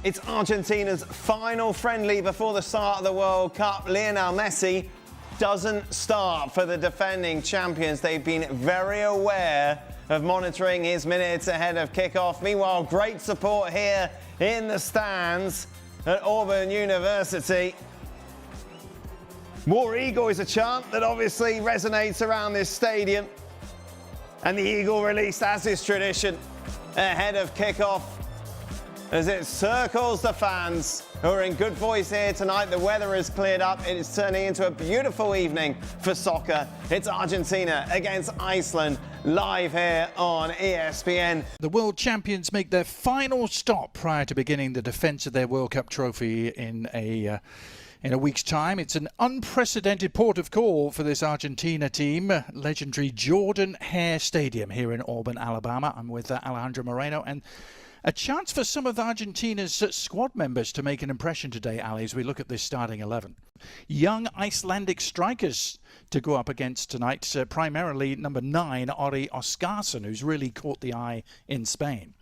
It's Argentina's final friendly before the start of the World Cup. Lionel Messi doesn't start for the defending champions. They've been very aware of monitoring his minutes ahead of kickoff. Meanwhile, great support here in the stands at Auburn University. War Eagle is a chant that obviously resonates around this stadium. And the Eagle released, as is tradition, ahead of kickoff, as it circles the fans who are in good voice here tonight. The weather has cleared up. It is turning into a beautiful evening for soccer. It's Argentina against Iceland, live here on ESPN. The world champions make their final stop prior to beginning the defence of their World Cup trophy in a week's time. It's an unprecedented port of call for this Argentina team. Legendary Jordan Hare Stadium here in Auburn, Alabama. I'm with Alejandro Moreno, and a chance for some of Argentina's squad members to make an impression today, Ali, as we look at this starting 11. Young Icelandic strikers to go up against tonight, primarily number 9, Ori Oskarsson, who's really caught the eye in Spain.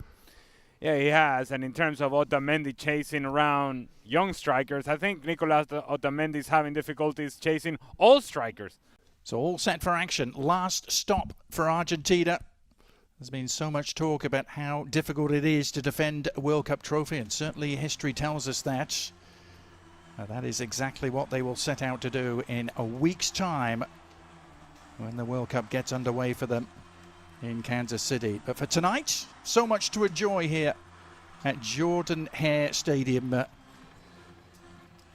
Yeah, he has. And in terms of Otamendi chasing around young strikers, I think Nicolas Otamendi's having difficulties chasing all strikers. So all set for action. Last stop for Argentina. There's been so much talk about how difficult it is to defend a World Cup trophy, and certainly history tells us that. That is exactly what they will set out to do in a week's time when the World Cup gets underway for them in Kansas City. But for tonight, so much to enjoy here at Jordan Hare Stadium.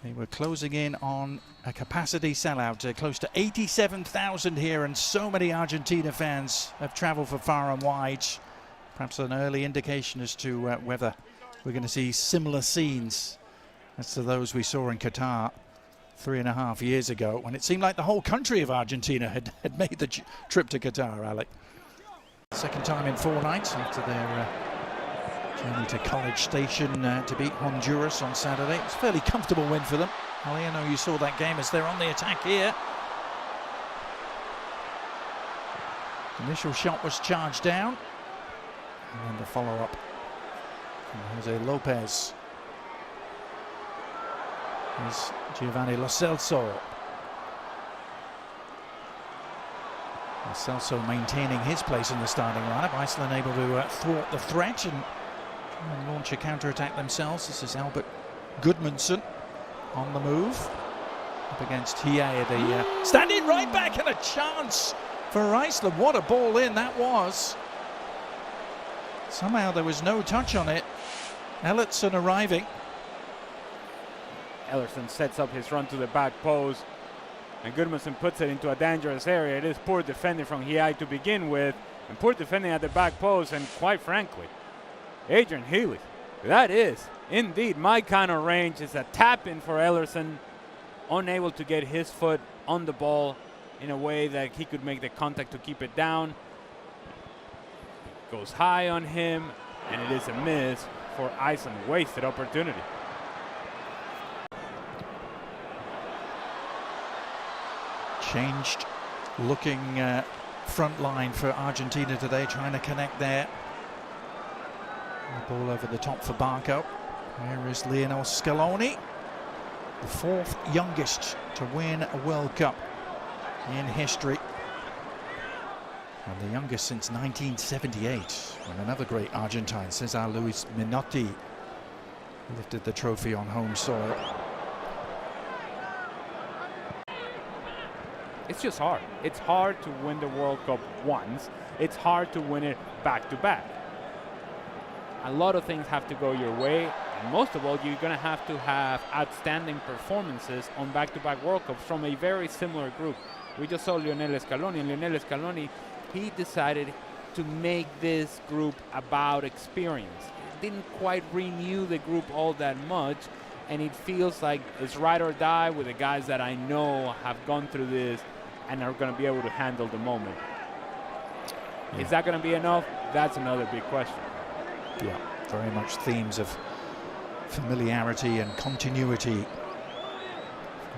They were closing in on a capacity sellout, close to 87,000 here, and so many Argentina fans have travelled for far and wide. Perhaps an early indication as to whether we're going to see similar scenes as to those we saw in Qatar 3.5 years ago, when it seemed like the whole country of Argentina had made the trip to Qatar, Alec. Second time in 4 nights after their journey to College Station to beat Honduras on Saturday. It's a fairly comfortable win for them. Ali, I know you saw that game as they're on the attack here. Initial shot was charged down. And then the follow-up from Jose Lopez. Here's Giovanni Lo Celso. Lo Celso maintaining his place in the starting lineup. Iceland able to thwart the threat and launch a counter-attack themselves. This is Albert Gudmundsson on the move up against Hie, the standing right back, and a chance for Iceland. What a ball in that was. Somehow there was no touch on it. Ellertsson arriving. Ellertsson sets up his run to the back post, and Gudmundsson puts it into a dangerous area. It is poor defending from Hie to begin with, and poor defending at the back post, and quite frankly, Adrian Healy, that is indeed my kind of range. Is a tap-in for Ellertsson, unable to get his foot on the ball in a way that he could make the contact to keep it down. Goes high on him, and it is a miss for Iceland. Wasted opportunity. Changed looking front line for Argentina today, trying to connect there. The ball over the top for Barco. Here is Lionel Scaloni, the 4th youngest to win a World Cup in history, and the youngest since 1978, when another great Argentine, Cesar Luis Menotti, lifted the trophy on home soil. It's just hard. It's hard to win the World Cup once. It's hard to win it back-to-back. A lot of things have to go your way, and most of all, you're going to have outstanding performances on back-to-back World Cups from a very similar group. We just saw Lionel Scaloni, and Lionel Scaloni, he decided to make this group about experience. It didn't quite renew the group all that much, and it feels like it's ride or die with the guys that I know have gone through this and are going to be able to handle the moment. Yeah. Is that going to be enough? That's another big question. Yeah, very much themes of familiarity and continuity.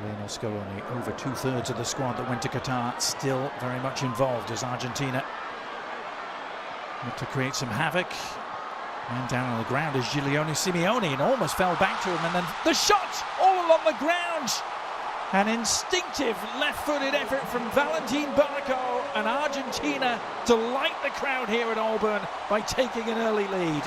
Lionel Scaloni, over 2/3 of the squad that went to Qatar, still very much involved as Argentina look to create some havoc Man down on the ground is Simeone and almost fell back to him, and then the shot all along the ground. An instinctive left-footed effort from Valentin Barco, and Argentina delight the crowd here at Auburn by taking an early lead.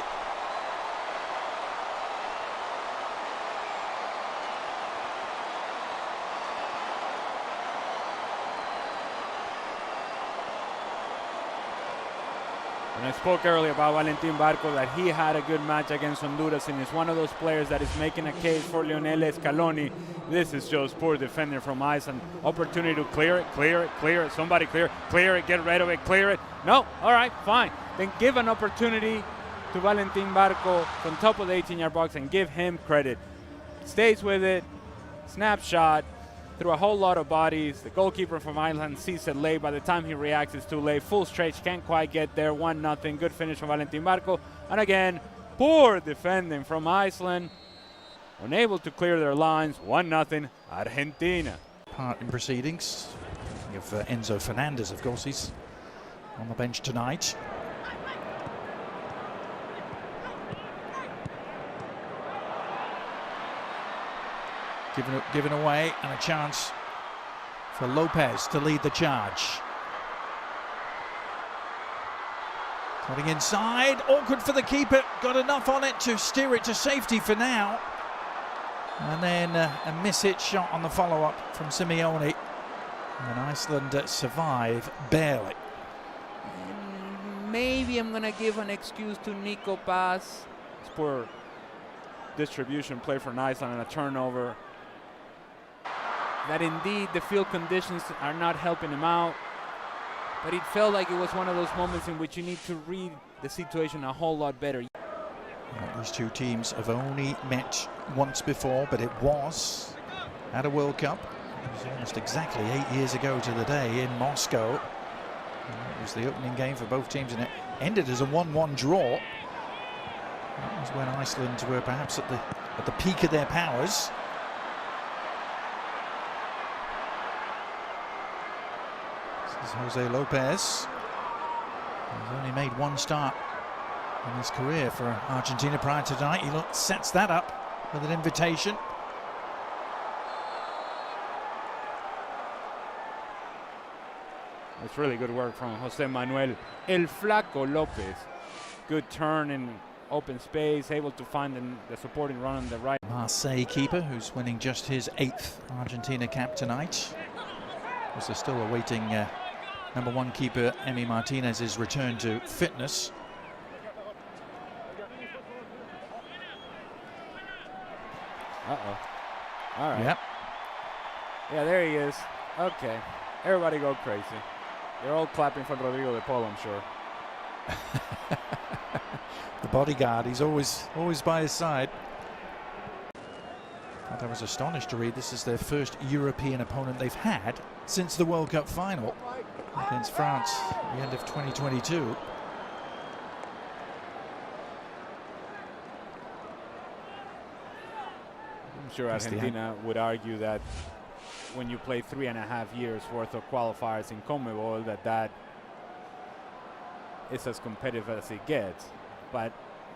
And I spoke earlier about Valentin Barco, that he had a good match against Honduras, and is one of those players that is making a case for Lionel Scaloni. This is just poor defender from Iceland. Opportunity to clear it. Somebody clear it, get rid of it, clear it. No, all right, fine. Then give an opportunity to Valentin Barco from top of the 18-yard box and give him credit. Stays with it, snapshot, through a whole lot of bodies. The goalkeeper from Iceland sees it late. By the time he reacts, it's too late. Full stretch, can't quite get there. 1-0. Good finish from Valentin Barco. And again, poor defending from Iceland. Unable to clear their lines. 1-0. Argentina. Part in proceedings. You have Enzo Fernandez, of course. He's on the bench tonight. Given away, and a chance for Lopez to lead the charge. Cutting inside, awkward for the keeper, got enough on it to steer it to safety for now. And then a miss-hit shot on the follow-up from Simeone. And Iceland survive barely. Maybe I'm going to give an excuse to Nico Paz. It's poor distribution play for Iceland and a turnover. That indeed the field conditions are not helping him out, but it felt like it was one of those moments in which you need to read the situation a whole lot better. These two teams have only met once before, but it was at a World Cup. It was almost exactly 8 years ago to the day in Moscow. It was the opening game for both teams, and it ended as a 1-1 draw. That was when Iceland were perhaps at the peak of their powers. This is Jose Lopez. He's only made one start in his career for Argentina prior to tonight. He sets that up with an invitation. It's really good work from Jose Manuel El Flaco Lopez. Good turn in open space, able to find the supporting run on the right. Marseille keeper, who's winning just his 8th Argentina cap tonight. As they're still awaiting number 1 keeper Emi Martinez's return to fitness. Uh-oh. All right. Yep. Yeah, there he is. Okay. Everybody go crazy. They're all clapping for Rodrigo de Paul, I'm sure. The bodyguard, he's always by his side. I was astonished to read this is their first European opponent they've had since the World Cup final against France at the end of 2022. I'm sure Argentina would argue that when you play 3.5 years worth of qualifiers in CONMEBOL, that is as competitive as it gets. But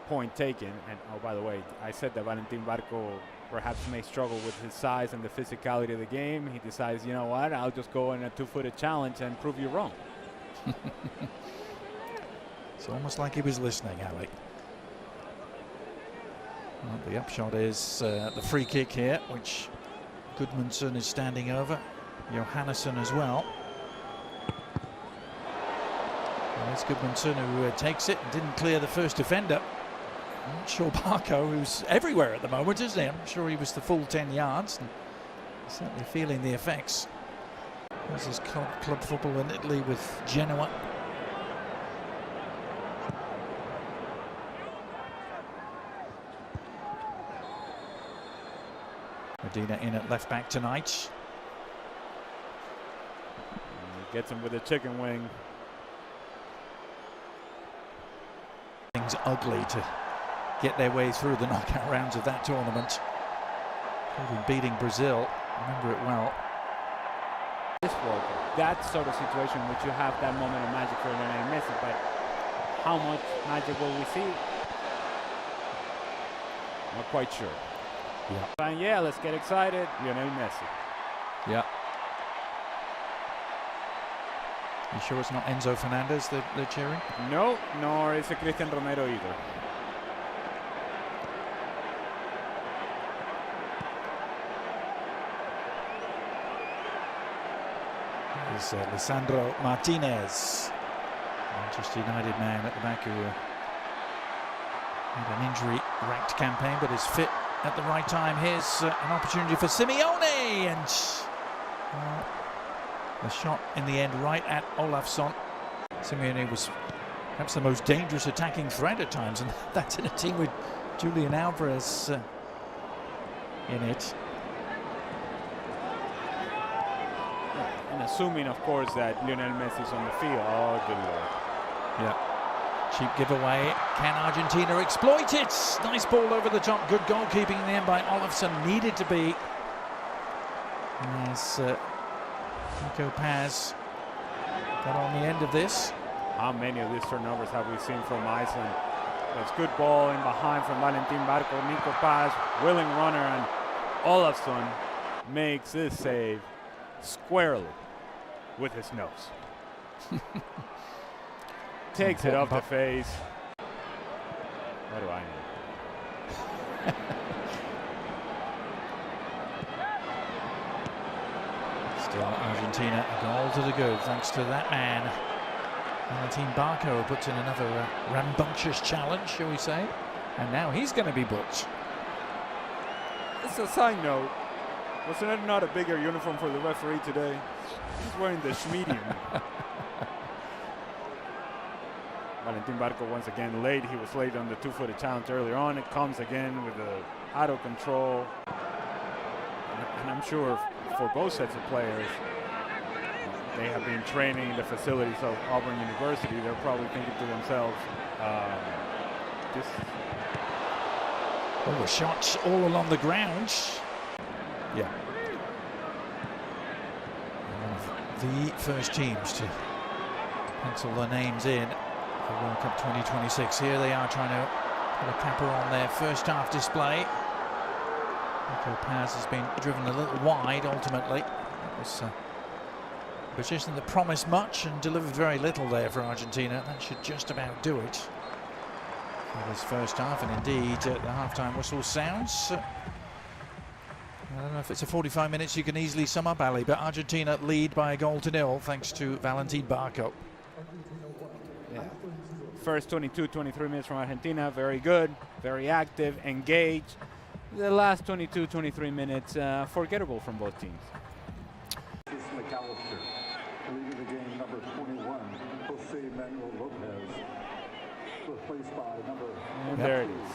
point taken, and oh, by the way, I said that Valentin Barco perhaps may struggle with his size and the physicality of the game. He decides, you know what, I'll just go in a 2-footed challenge and prove you wrong. It's almost like he was listening, Alec. Well, the upshot is the free kick here, which Gudmundsson is standing over. Johannesson as well. And it's Gudmundsson who takes it and didn't clear the first defender. I'm not sure Barco, who's everywhere at the moment, isn't he? I'm sure he was the full 10 yards. And certainly feeling the effects. This is club football in Italy with Genoa. Medina in at left back tonight. He gets him with a chicken wing. Things ugly to get their way through the knockout rounds of that tournament. Including beating Brazil. Remember it well. This World Cup, that sort of situation in which you have that moment of magic for Lionel Messi, but how much magic will we see? Not quite sure. Yeah. And yeah, let's get excited. Lionel Messi. Yeah. You sure it's not Enzo Fernandez that they're cheering? No, nor is it Cristian Romero either. Is Lisandro Martinez, Manchester United man at the back, who had an injury-racked campaign but is fit at the right time. Here's an opportunity for Simeone, and the shot in the end right at Olafsson. Simeone was perhaps the most dangerous attacking threat at times, and that's in a team with Julian Alvarez in it. And assuming, of course, that Lionel Messi is on the field. Oh, good lord. Yeah. Cheap giveaway. Can Argentina exploit it? Nice ball over the top. Good goalkeeping in the end by Olafsson. Needed to be. As Nico Paz got on the end of this. How many of these turnovers have we seen from Iceland? There's good ball in behind from Valentin Barco. Nico Paz, willing runner, and Olafsson makes this save squarely with his nose. Takes it off the face. What do I know? Still Argentina, a goal to the good, thanks to that man. Valentin Barco puts in another rambunctious challenge, shall we say. And now he's going to be booked. It's a side note. Wasn't it not a bigger uniform for the referee today? He's wearing the medium. Valentin Barco once again late. He was late on the two-footed challenge earlier on. It comes again with the out of control. And I'm sure for both sets of players, they have been training in the facilities of Auburn University. They're probably thinking to themselves, Oh, the shots all along the ground. Yeah. One of the first teams to pencil their names in for World Cup 2026. Here they are trying to put a capper on their first half display. Nico Paz has been driven a little wide ultimately. It was a position that promised much and delivered very little there for Argentina. That should just about do it for this first half, and indeed the half-time whistle sounds. I don't know if it's a 45 minutes you can easily sum up, Ali, but Argentina lead by a goal to nil thanks to Valentin Barco. Yeah. First 22-23 minutes from Argentina, very good, very active, engaged. The last 22-23 minutes, forgettable from both teams. McAllister, leading the game, number 21, Jose Manuel Lopez, replaced by number... And there it is.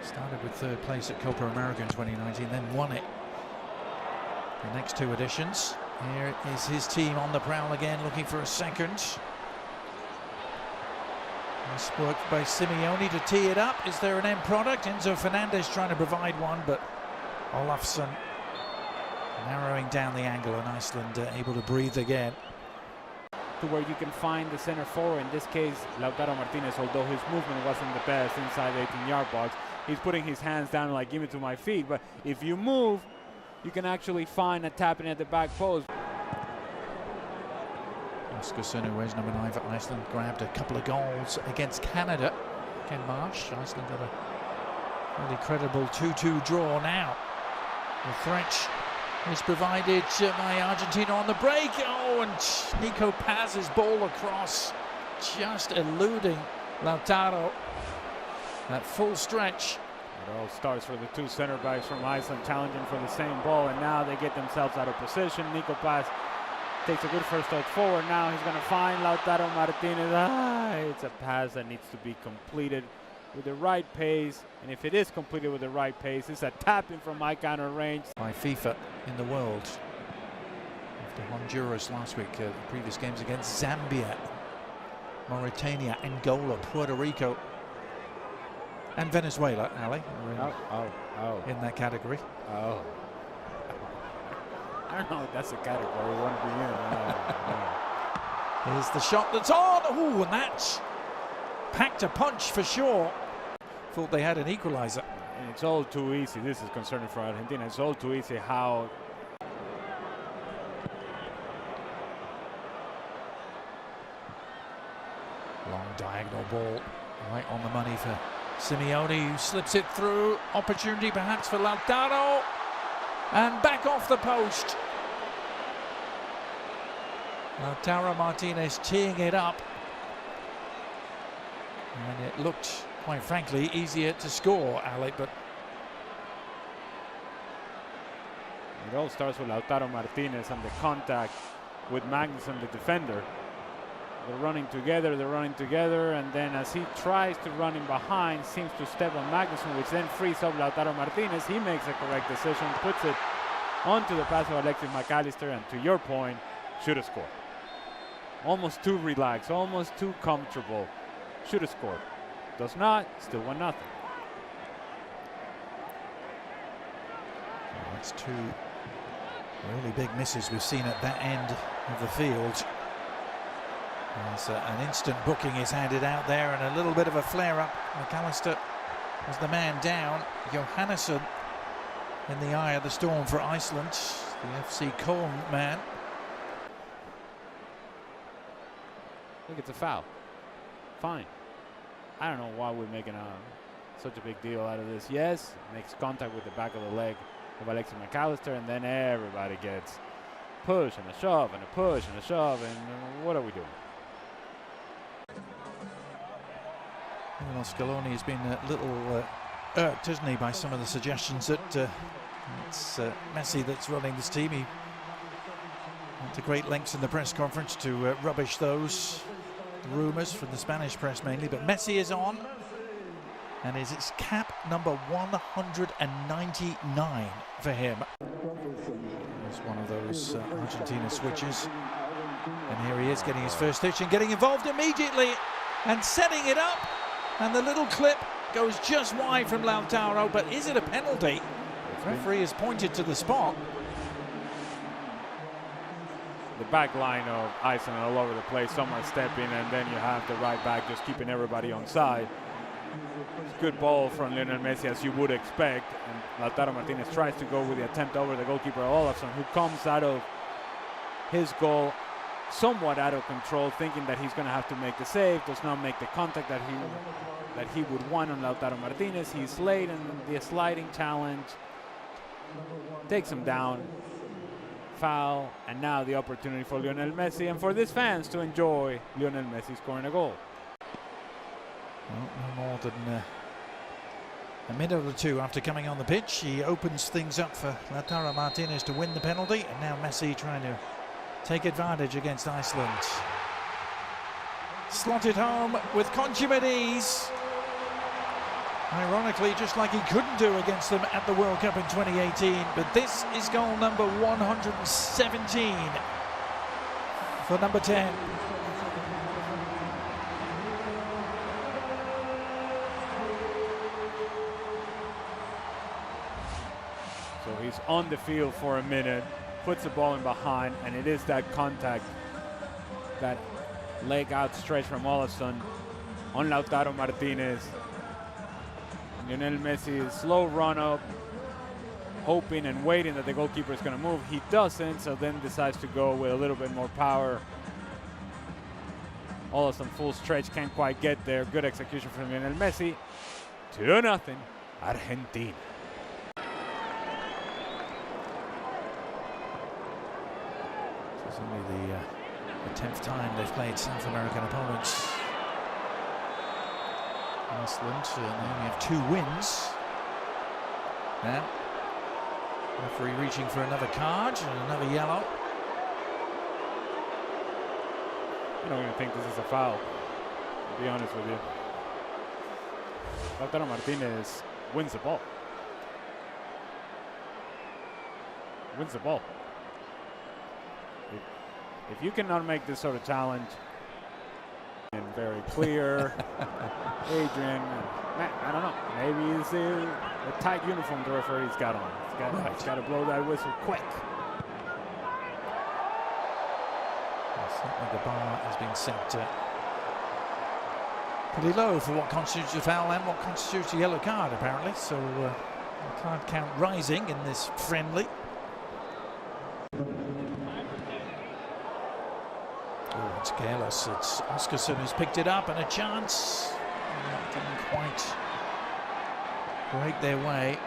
Started with third place at Copa America in 2019, then won it the next two editions. Here is his team on the prowl again, looking for a second. Nice work by Simeone to tee it up. Is there an end product? Enzo Fernandez trying to provide one, but Olafsson narrowing down the angle, and Iceland able to breathe again. To where you can find the center forward, in this case Lautaro Martinez, although his movement wasn't the best inside the 18-yard box. He's putting his hands down like, give it to my feet, but if you move, you can actually find a tapping at the back post. Oscar who wears number 9 for Iceland, grabbed a couple of goals against Canada. Ken Marsh, Iceland got a really credible 2-2 draw now. The threat is provided by Argentina on the break. Oh, and Nico Paz's ball across, just eluding Lautaro. That full stretch. It all starts for the two center backs from Iceland challenging for the same ball, and now they get themselves out of position. Nico Paz takes a good first step forward. Now he's going to find Lautaro Martinez. It's a pass that needs to be completed with the right pace, and if it is completed with the right pace, it's a tap-in from my counter range. By FIFA in the world. After Honduras last week, the previous games against Zambia, Mauritania, Angola, Puerto Rico, and Venezuela, Ali, in that category. Oh. I don't know if that's the category we want to be in. Here's the shot that's on. Ooh, and that packed a punch for sure. Thought they had an equalizer. And it's all too easy. This is concerning for Argentina. It's all too easy how long diagonal ball right on the money for Simeone, who slips it through. Opportunity perhaps for Lautaro. And back off the post. Lautaro Martinez teeing it up. And it looked, quite frankly, easier to score, Alec, but it all starts with Lautaro Martinez and the contact with Magnusson, the defender. They're running together, and then as he tries to run in behind, seems to step on Magnusson, which then frees up Lautaro Martinez. He makes the correct decision, puts it onto the pass of Alexis McAllister, and to your point, should have scored. Almost too relaxed, almost too comfortable. Should have scored. Does not, still 1-0. That's two really big misses we've seen at that end of the field. As an instant booking is handed out there and a little bit of a flare-up. McAllister was the man down. Johannesson in the eye of the storm for Iceland, the FC Köln man. I think it's a foul. Fine. I don't know why we're making such a big deal out of this. Yes, makes contact with the back of the leg of Alexis McAllister, and then everybody gets push and a shove and a push and a shove, and what are we doing? Well, Scaloni has been a little irked, hasn't he, by some of the suggestions that it's Messi that's running this team. He went to great lengths in the press conference to rubbish those rumours from the Spanish press mainly, but Messi is on, and it's cap number 199 for him. It's one of those Argentina switches, and here he is getting his first touch and getting involved immediately and setting it up, and the little clip goes just wide from Lautaro, but is it a penalty? The referee has pointed to the spot. The back line of Iceland all over the place, someone stepping, and then you have the right back just keeping everybody on side. It's good ball from Lionel Messi, as you would expect, and Lautaro Martinez tries to go with the attempt over the goalkeeper Olafsson, who comes out of his goal somewhat out of control, thinking that he's going to have to make the save, does not make the contact that he would want on Lautaro Martinez. He's late in the sliding challenge, takes him down. Foul, and now the opportunity for Lionel Messi and for these fans to enjoy Lionel Messi scoring a goal. Well, no more than a minute or two after coming on the pitch, he opens things up for Lautaro Martinez to win the penalty, and now Messi trying to take advantage against Iceland. Slotted home with consummate ease. Ironically, just like he couldn't do against them at the World Cup in 2018, but this is goal number 117 for number 10. So he's on the field for a minute, puts the ball in behind, and it is that contact, that leg outstretched from Olafsson on Lautaro Martinez. Lionel Messi, slow run up, hoping and waiting that the goalkeeper is going to move. He doesn't, so then decides to go with a little bit more power. Olafsson full stretch, can't quite get there. Good execution from Lionel Messi. 2-0, Argentina. It's only the 10th time they've played South American opponents. Iceland, they only have 2 wins. Now, referee reaching for another card and another yellow. I don't even think this is a foul, to be honest with you. Lautaro Martinez wins the ball. Wins the ball. If you cannot make this sort of challenge, and very clear, Adrian, I don't know, maybe it's the tight uniform the referee's got on. He's got to blow that whistle quick. Certainly the bar has been set pretty low for what constitutes a foul and what constitutes a yellow card, apparently. So the card count rising in this friendly. Oh, it's careless. It's Oscarson who's picked it up, and a chance. Didn't quite break their way.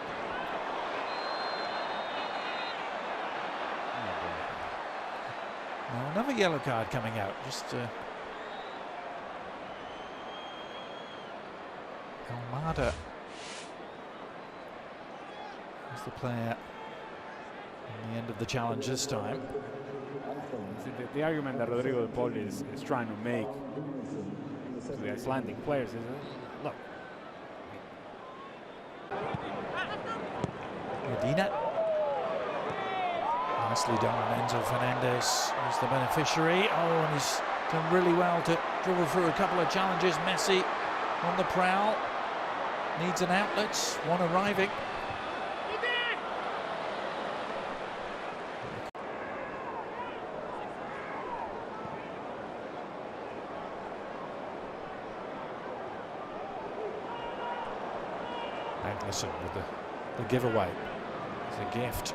Well, another yellow card coming out. Just Almada is the player in the end of the challenge this time. The argument that Rodrigo de Paul is trying to make to the Icelandic players is, look. Medina. Nicely done. Enzo Fernandez is the beneficiary. Oh, and he's done really well to dribble through a couple of challenges. Messi on the prowl. Needs an outlet. One arriving. Listen with the giveaway. It's a gift.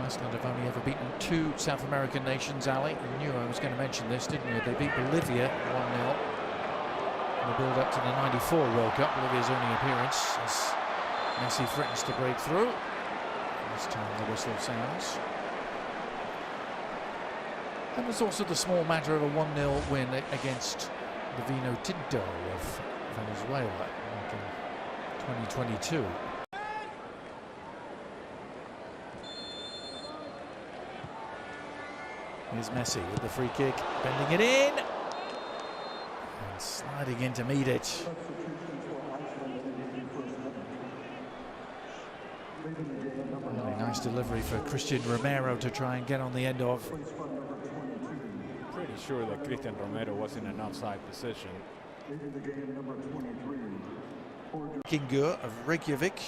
Iceland have only ever beaten 2 South American nations, Ali. You knew I was going to mention this, didn't you? They beat Bolivia 1-0 in the build-up to the '94 World Cup. Bolivia's only appearance as Messi threatens to break through. This time the whistle sounds. And there's also the small matter of a 1-0 win against the Vino Tinto of Venezuela back in 2022. Here's Messi with the free kick, bending it in and sliding in to meet it. Really nice delivery for Christian Romero to try and get on the end of. Pretty sure that Christian Romero was in an offside position. Kingur of Reykjavik.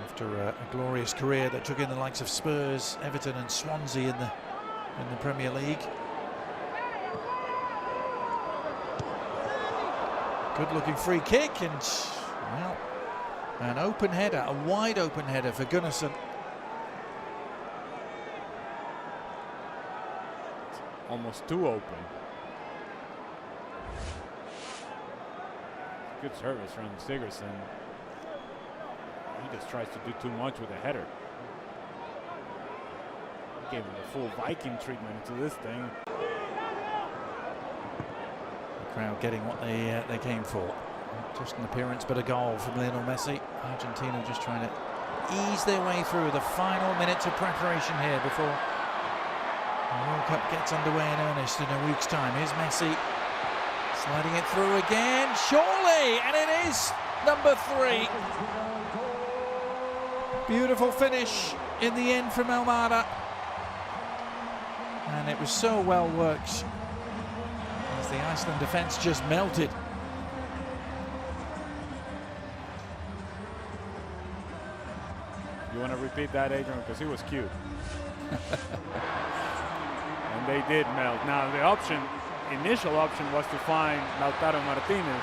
After a glorious career that took in the likes of Spurs, Everton and Swansea in the Premier League. Good looking free kick, and well, an open header, a wide open header for Gunnarsson. Almost too open. Good service from Sigurdsson. He just tries to do too much with a header. Gave him the full Viking treatment to this thing. The crowd getting what they came for. Not just an appearance, but a goal from Lionel Messi. Argentina just trying to ease their way through the final minutes of preparation here before the World Cup gets underway in earnest in a week's time. Here's Messi sliding it through again, surely, and it is number 3. Beautiful finish in the end from Almada, and it was so well worked as the Iceland defence just melted. You want to repeat that, Adrian, because he was cute. And they did melt. Now the initial option was to find Lautaro Martinez.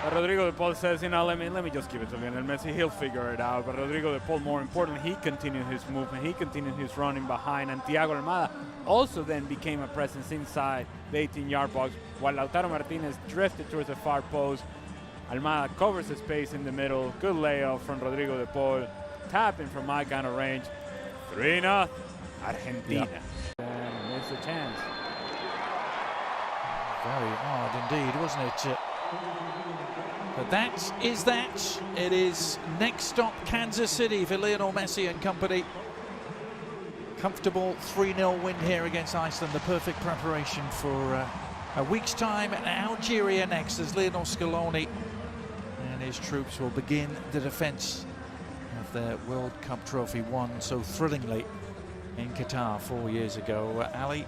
But Rodrigo de Paul says, you know, let me just give it to Lionel Messi. He'll figure it out. But Rodrigo de Paul, more importantly, he continued his movement. He continued his running behind. And Thiago Almada also then became a presence inside the 18-yard box, while Lautaro Martinez drifted towards the far post. Almada covers the space in the middle. Good layoff from Rodrigo de Paul. Tapping from my kind of range. 3-0, Argentina. Yep. And missed the chance. Very odd indeed, wasn't it? But that is that. It is next stop Kansas City for Lionel Messi and company. Comfortable 3-0 win here against Iceland. The perfect preparation for a week's time at Algeria next, as Lionel Scaloni and his troops will begin the defence of their World Cup trophy won so thrillingly in Qatar 4 years ago. Ali.